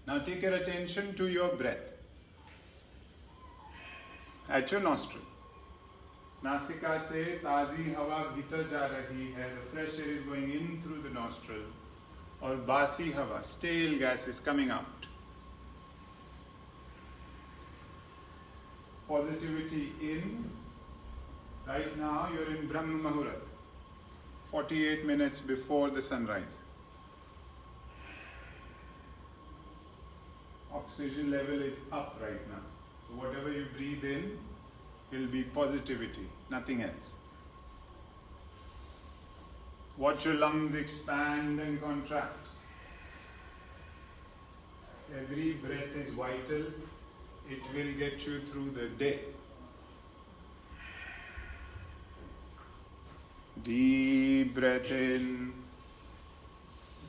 Now take your attention to your breath at your nostril. नासिका से ताज़ी हवा भीतर जा रही है. The fresh air is going in through the nostril. और बासी हवा, stale gas is coming out. Positivity in. Right now you're in Brahma Muhurat. 48 minutes before the sunrise. Oxygen level is up right now. So whatever you breathe in will be positivity, nothing else. Watch your lungs expand and contract. Every breath is vital. It will get you through the day. Deep breath in.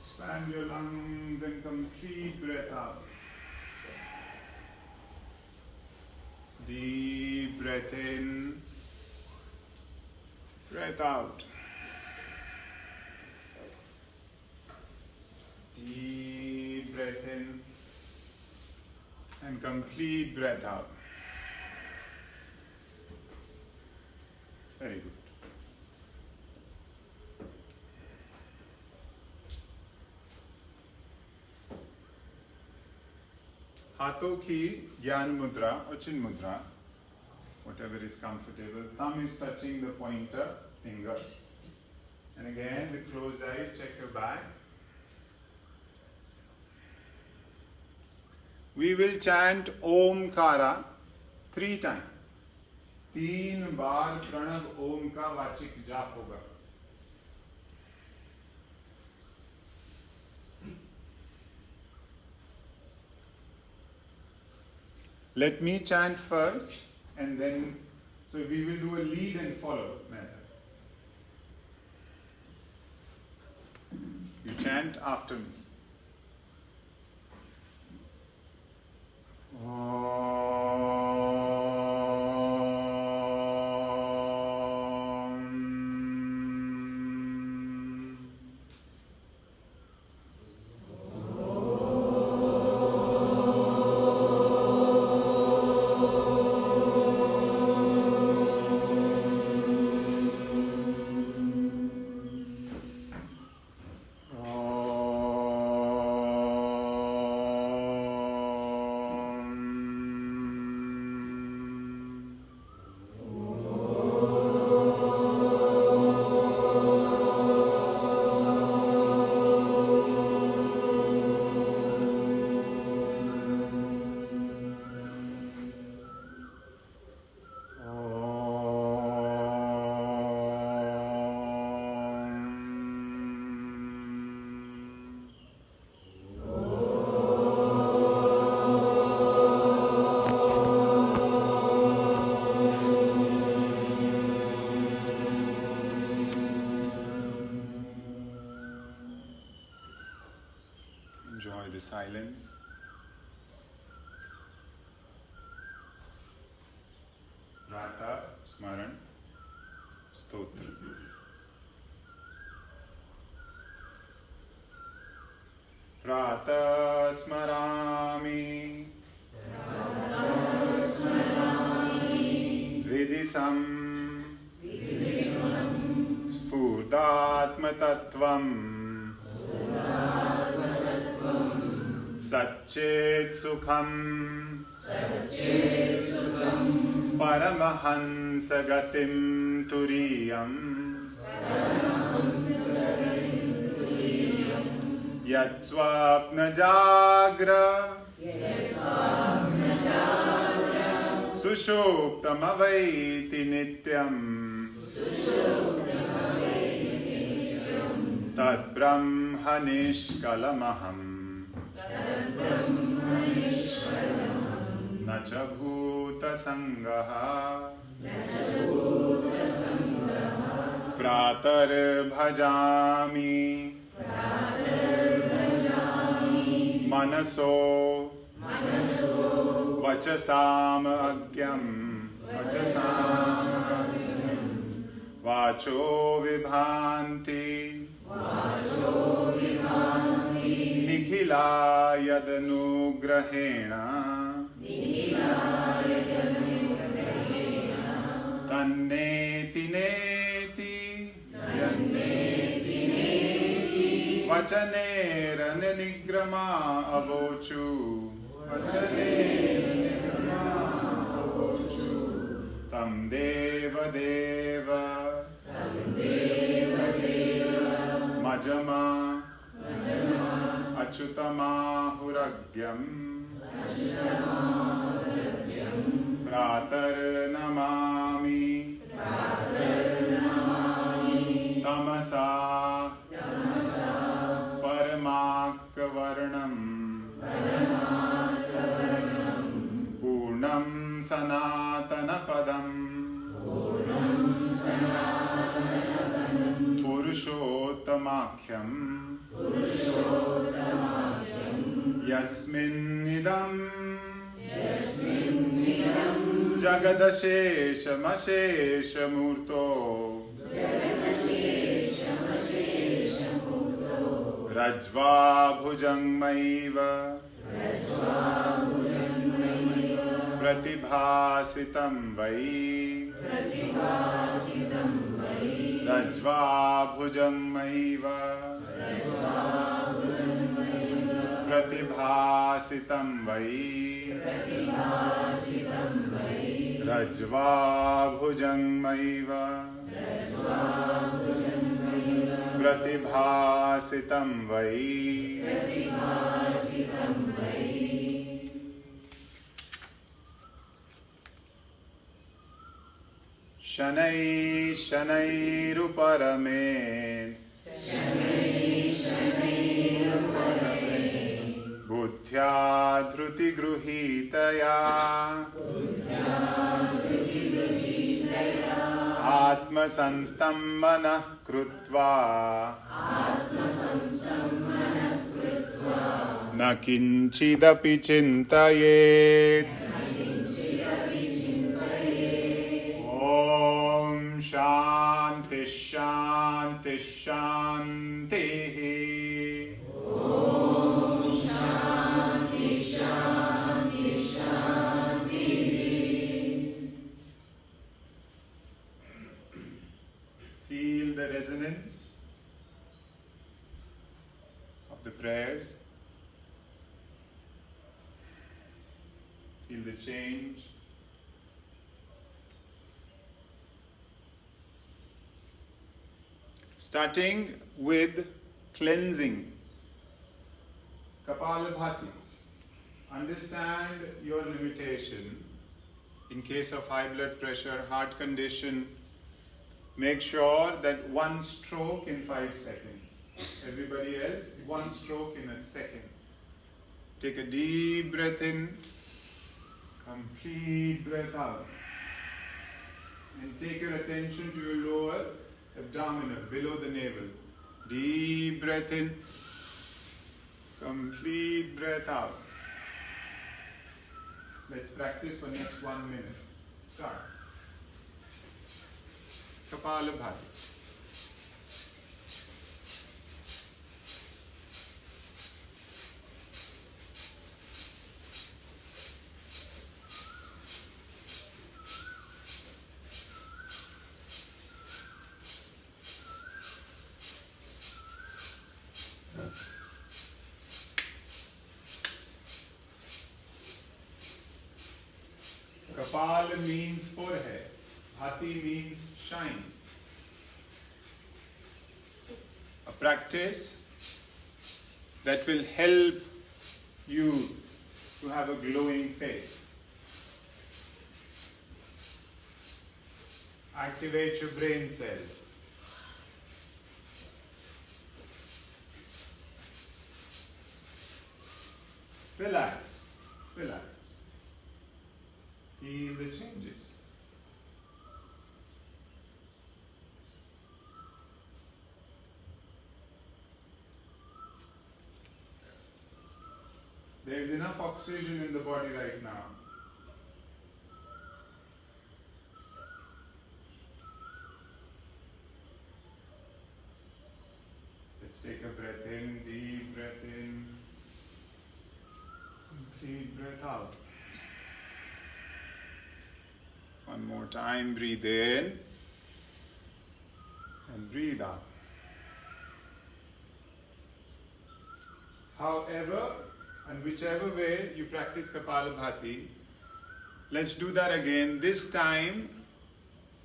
Expand your lungs and complete breath out. Deep breath in. Breath out. Deep breath in. And complete breath out. Very good. हाथों की ज्ञान मुद्रा और चिन्ह मुद्रा, whatever is comfortable. Thumb is touching the pointer finger. And again, with closed eyes, check your back. We will chant Omkara 3 times. 3 बार प्रणव ओम का वाचिक जाप होगा. Let me chant first, and then, so we will do a lead and follow method. You chant after me. Enjoy the silence. Rata Smaran Stotra. Rata Smarami Ridisam Sfurdatma Tattvam Satchet Sukham Paramahansa Gatim Turiyam Yatswapna Jagra Sushuptam Avaiti Nityam Tad Brahma Nishkalamaham Nacha Bhuta Sangaha Pratar Bhajami Manaso Vachasam Agyam Vacho Vibhanti Nikhila यदनुग्रहेण तन्नेति नेति वचनेरनिग्रमा अवोचु तं देवदेव मजमा अच्युतमाहुरज्ञम् प्रातर्नमामि तमसा परमाक्कवर्णम् पूर्णं सनातनपदम् पुरुषोत्तमाख्यम् यस्मिन्निदं जगदशेषमशेषमूर्तो रज्ज्वाभुजङ्मैव प्रतिभासितं वै रज्ज्वाभुजङ्मैव प्रतिभासितं वै रज्ज्वाभुजङ्मैव प्रतिभासितं वै शनैः शनैरुपरमेत् बुद्ध्या धृतिगृहीतया आत्मसंस्थं मनः कृत्वा न किञ्चिदपि चिन्तयेत्। ॐ शान्ति शान्ति शान्तिः। Feel the resonance of the prayers. Feel the change. Starting with cleansing. Kapalabhati. Understand your limitation. In case of high blood pressure, heart condition, make sure that one stroke in 5 seconds. Everybody else, one stroke in a second. Take a deep breath in, complete breath out. And take your attention to your lower abdominal, below the navel. Deep breath in, complete breath out. Let's practice for next 1 minute. Start. Kapalabhati. Kapal means forehead. Bhati means shine. A practice that will help you to have a glowing face. Activate your brain cells. Relax, relax. Feel the changes. There is enough oxygen in the body right now. Let's take a breath in, deep breath in. Deep breath out. One more time, breathe in and breathe out. However, and whichever way you practice Kapalabhati, let's do that again. This time,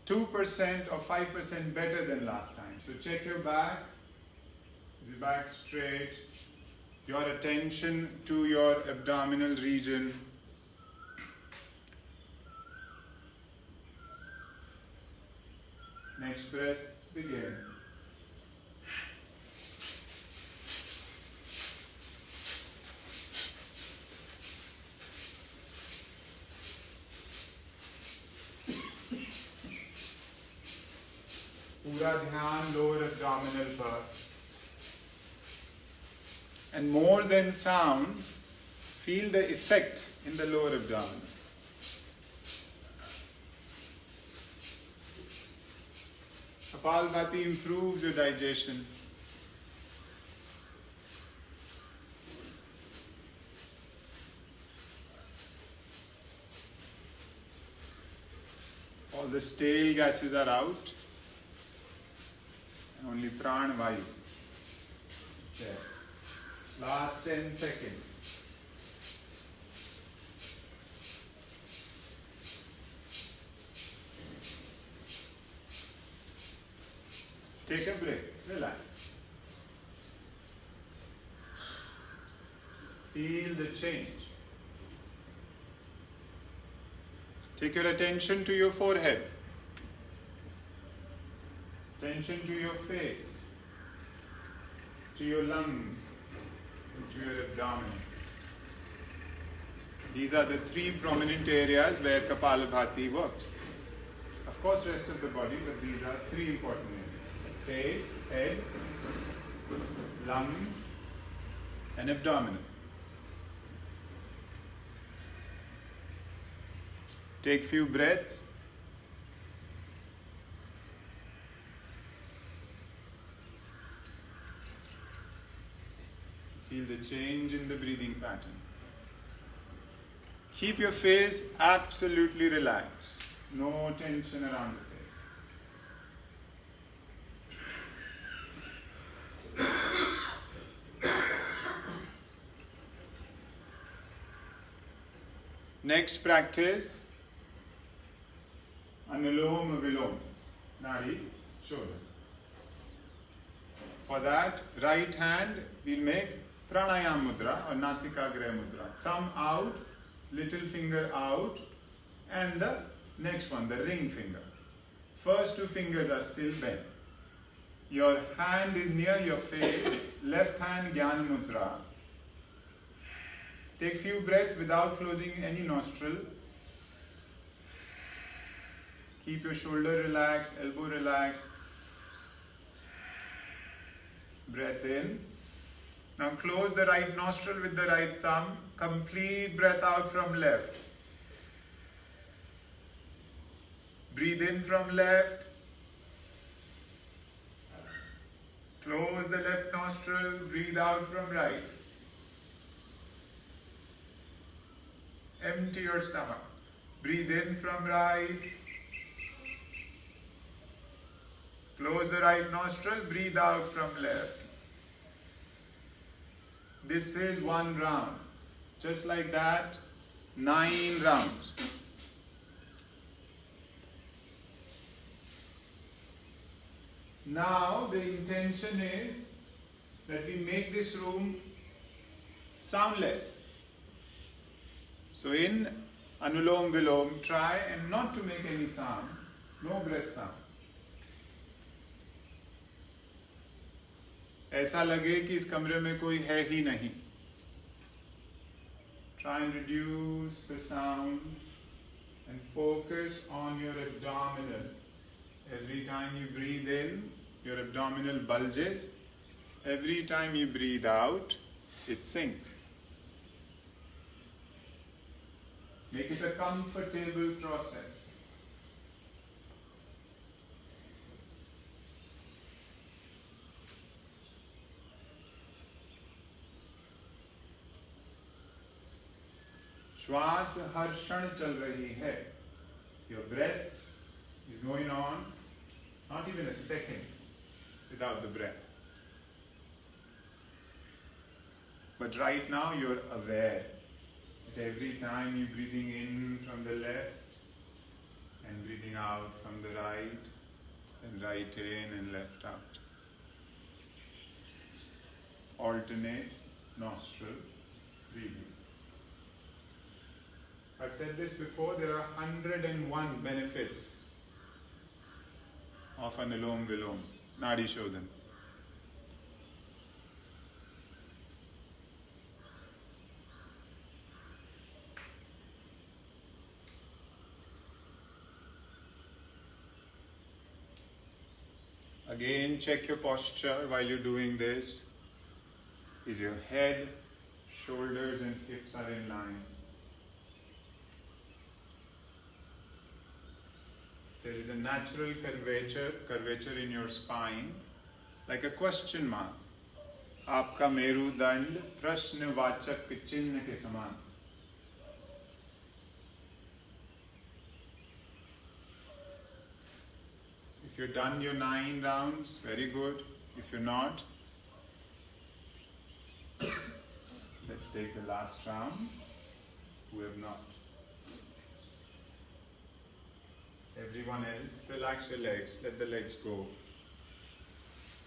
2% or 5% better than last time. So check your back. Is your back straight? Your attention to your abdominal region. Next breath, begin. पूरा ध्यान lower abdominal पर. And more than sound, feel the effect in the lower abdomen. Kapalabhati improves your digestion. All the stale gases are out. And only prana vayu is there. Last 10 seconds. Take a break, relax. Feel the change. Take your attention to your forehead. Attention to your face, to your lungs, and to your abdomen. These are the three prominent areas where Kapalabhati works. Of course, rest of the body, but these are three important areas. Face, head, lungs, and abdominal. Take few breaths. Feel the change in the breathing pattern. Keep your face absolutely relaxed. No tension around the face. Next practice, Anuloma Viloma, Nadi, shoulder. For that, right hand we'll make Pranayam Mudra or Nasikagraya Mudra. Thumb out, little finger out, and the next one, the ring finger. First two fingers are still bent. Your hand is near your face, left hand Jnana Mudra. Take few breaths without closing any nostril. Keep your shoulder relaxed, elbow relaxed. Breath in. Now close the right nostril with the right thumb. Complete breath out from left. Breathe in from left. Close the left nostril. Breathe out from right. Empty your stomach. Breathe in from right. Close the right nostril. Breathe out from left. This is one round. Just like that, 9 rounds. Now the intention is that we make this room soundless. So in Anulom Vilom, try and not to make any sound, no breath sound. ऐसा लगे कि इस कमरे में कोई है ही नहीं. Try and reduce the sound and focus on your abdominal. Every time you breathe in, your abdominal bulges. Every time you breathe out, it sinks. Make it a comfortable process. श्वास हर क्षण चल रही है. Your breath is going on, not even a second without the breath. But right now you're aware that every time you're breathing in from the left and breathing out from the right, and right in and left out. Alternate nostril breathing. I've said this before, there are 101 benefits of Anulom Vilom, Nadi Shodhan. Again, check your posture while you're doing this. Is your head, shoulders and hips are in line? There is a natural curvature in your spine, like a question mark. आपका मेरुदंड प्रश्नवाचक चिन्ह के समान. If you're done your 9 rounds, very good. If you're not, let's take the last round. Who have not? Everyone else, relax your legs, let the legs go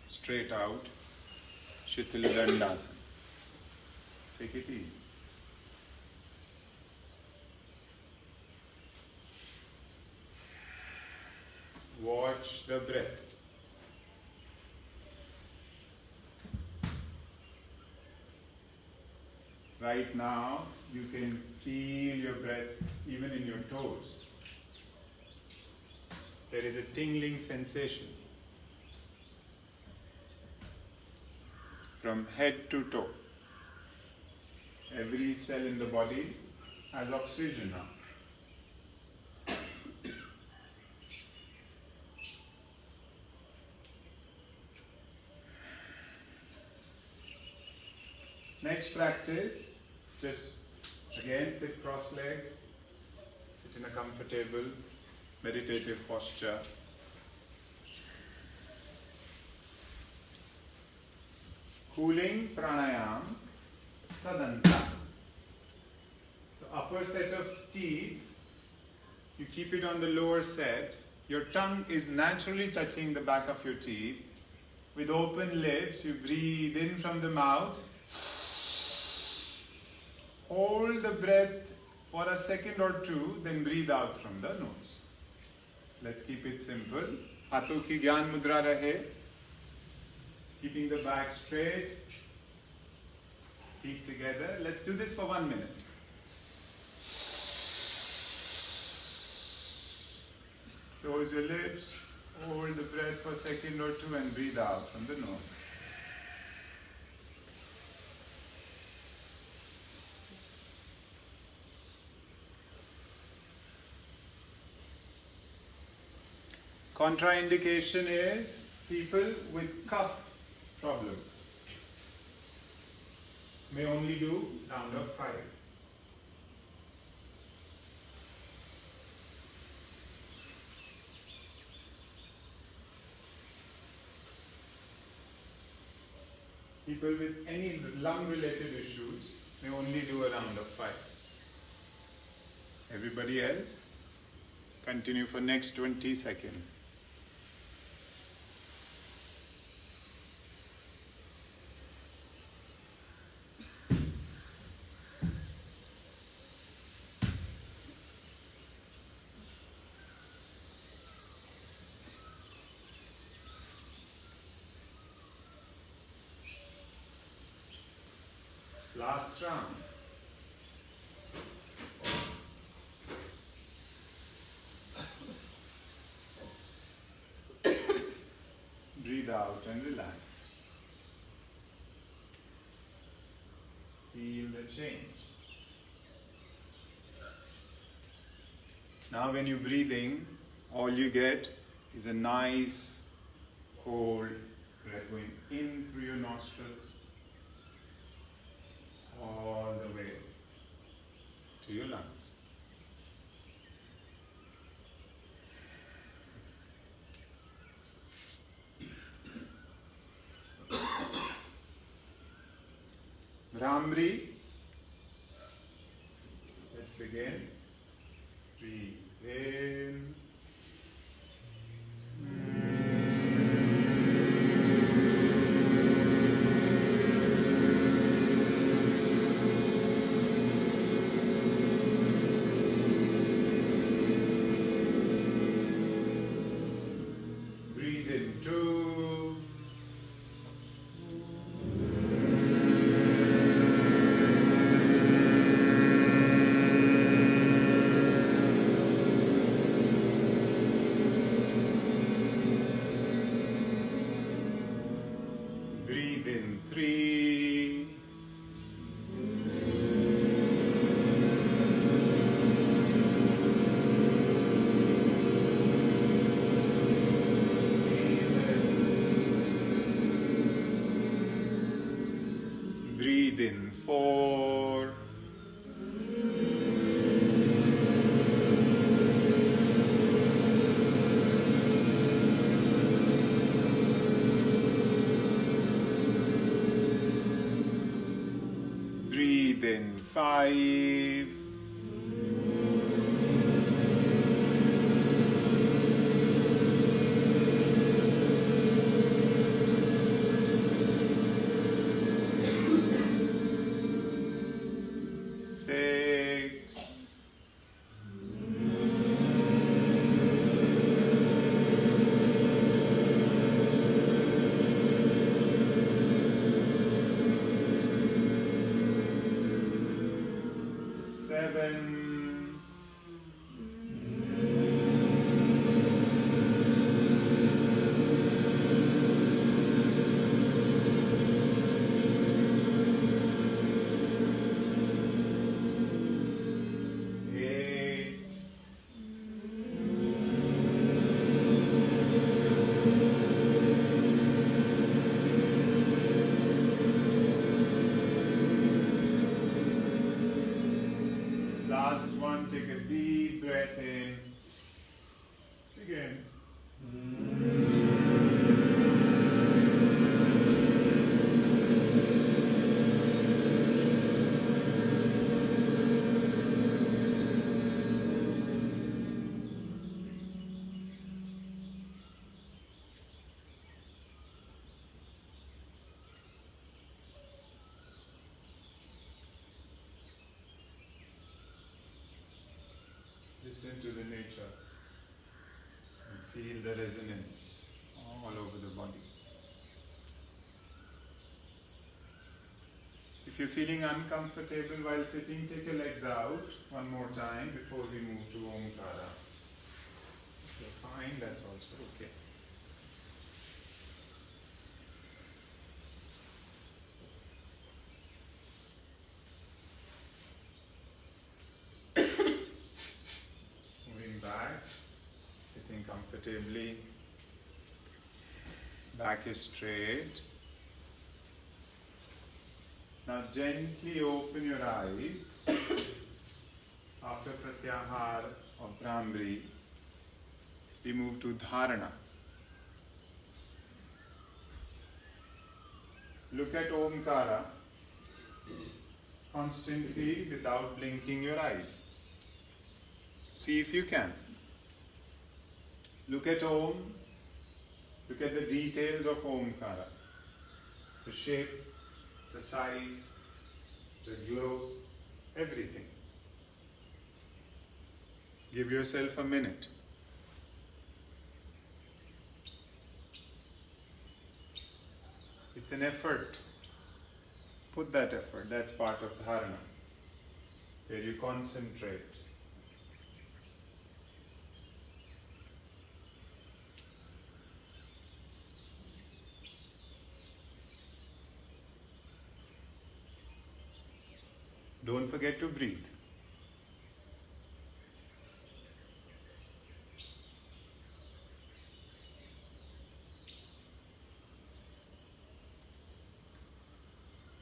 straight out. Shitala Dandasana. Take it easy. Watch the breath. Right now, you can feel your breath even in your toes. There is a tingling sensation from head to toe. Every cell in the body has oxygen now. Next practice, just again sit cross-legged, sit in a comfortable meditative posture. Cooling pranayam sadanta. The upper set of teeth, you keep it on the lower set. Your tongue is naturally touching the back of your teeth. With open lips, you breathe in from the mouth. Hold the breath for a second or two, then breathe out from the nose. Let's keep it simple. Hathon ki Gyan Mudra rahe. Keeping the back straight. Feet together. Let's do this for 1 minute. Close your lips. Hold the breath for a second or two and breathe out from the nose. Contraindication is people with cough problem may only do round of 5. People with any lung related issues may only do a round of 5. Everybody else, continue for next 20 seconds. Last round. Breathe out and relax. Feel the change. Now when you're breathing, all you get is a nice, cold breath going in through your nostrils all the way to your lungs. Bhramri. Let's begin. Breathe in. Breathe in two. Breathe in three. Breathe in four. Breathe in five. Six. Seven. Eight. Last one, take a deep breath in. Again. Listen to the nature and feel the resonance all over the body. If you're feeling uncomfortable while sitting, take your legs out one more time before we move to Omkara. If you're fine, that's also okay. Moving back, sitting comfortably. Back is straight. Now gently open your eyes. After Pratyahar or Bhramri, we move to Dharana. Look at Omkara constantly without blinking your eyes. See if you can. Look at Om. Look at the details of Omkara. The shape, the size, the glow, everything. Give yourself a minute. It's an effort. Put that effort. That's part of dharana, where you concentrate. Don't forget to breathe.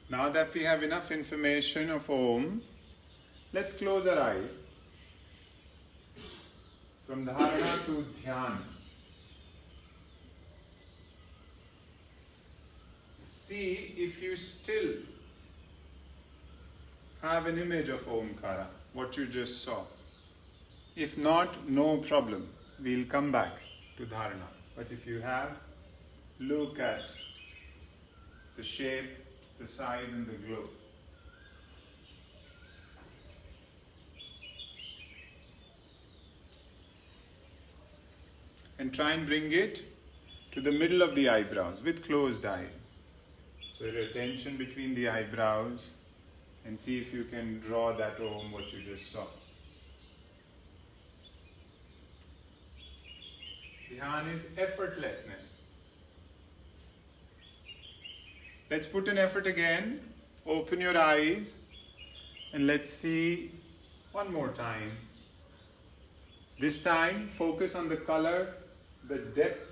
Now that we have enough information of Om, let's close our eyes. From dharana to dhyan. See if you still have an image of Omkara, what you just saw. If not, no problem. We'll come back to Dharana. But if you have, look at the shape, the size and the glow. And try and bring it to the middle of the eyebrows with closed eyes. So your attention between the eyebrows and see if you can draw that Om what you just saw. Dhyan is effortlessness. Let's put an effort again. Open your eyes and let's see one more time. This time focus on the color, the depth,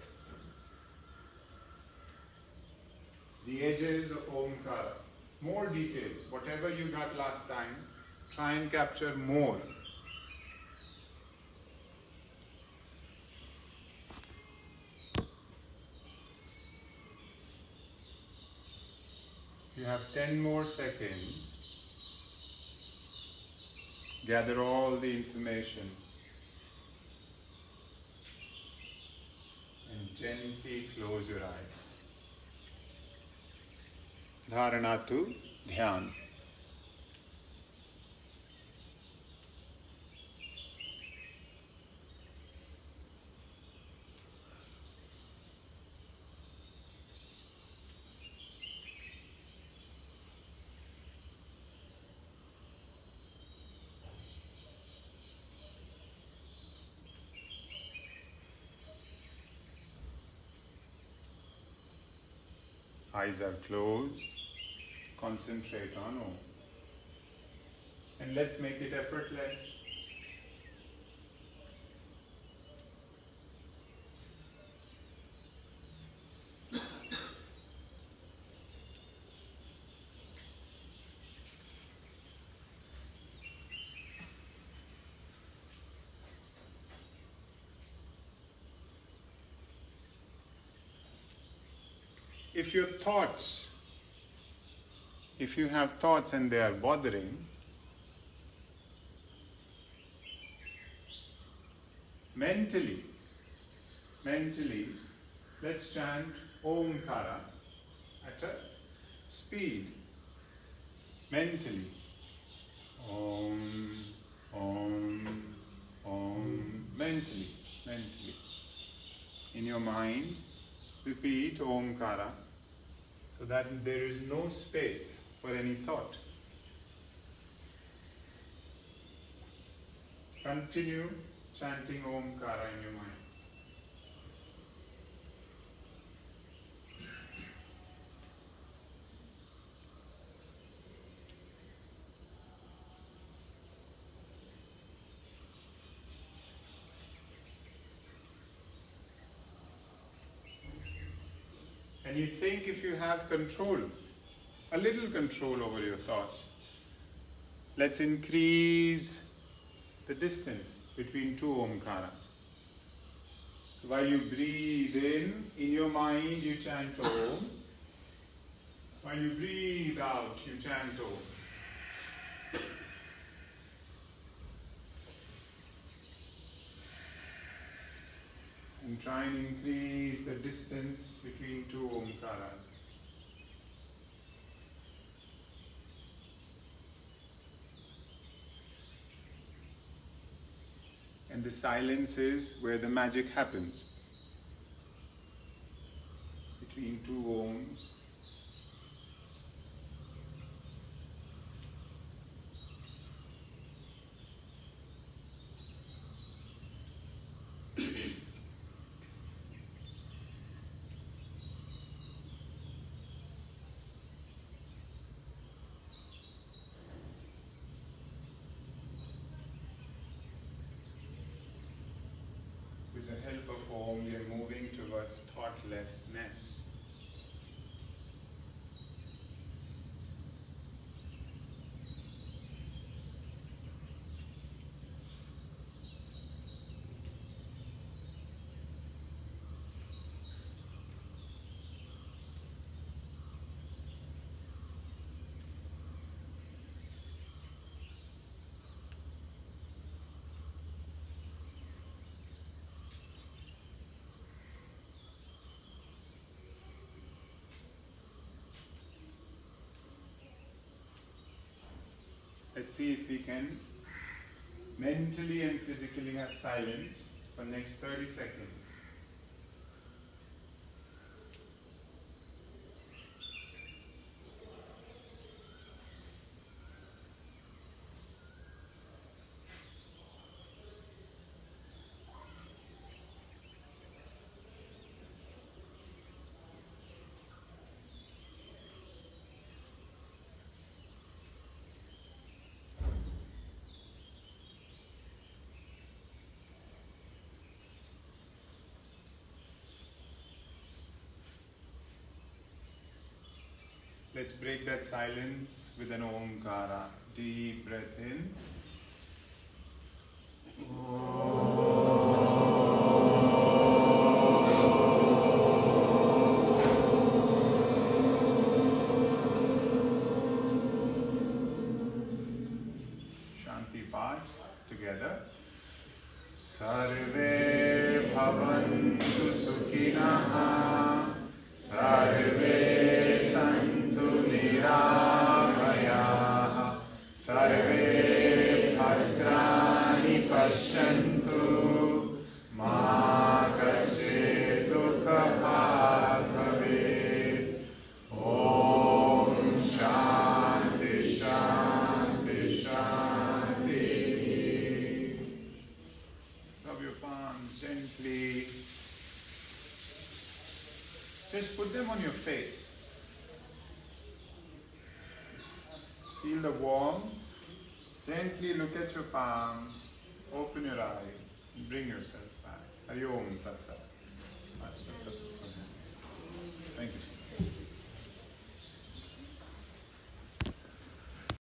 the edges of Omkara. More details. Whatever you got last time, try and capture more. You have 10 more seconds. Gather all the information and gently close your eyes. Dharana to Dhyan. Eyes are closed. Concentrate on Om. And let's make it effortless. If your thoughts, if you have thoughts and they are bothering, mentally, let's chant Omkara at a speed. Mentally. Om, Om, Om. Mentally. In your mind, repeat Omkara so that there is no space for any thought. Continue chanting Omkara in your mind. And you think if you have control, a little control over your thoughts, let's increase the distance between two Omkaras. So while you breathe in your mind you chant Om. While you breathe out, you chant Om. And try and increase the distance between two Omkaras. And the silence is where the magic happens. Between two Oms. With the help of Om, we are moving towards thoughtlessness. Let's see if we can mentally and physically have silence for next 30 seconds. Let's break that silence with an Omkara. Deep breath in. Shanti Path together. Sarve bhavantu sukhinaha. Sarve santu nirabhayaha. Sarve bhadrani pashyantu. Ma kasya dukha bhavet. Om Shanti Shanti Shanti. Rub your palms gently. Just put them on your face. Feel the warmth. Gently look at your palms. Open your eyes. Bring yourself back. Hari Om Tat Sat. Thank you.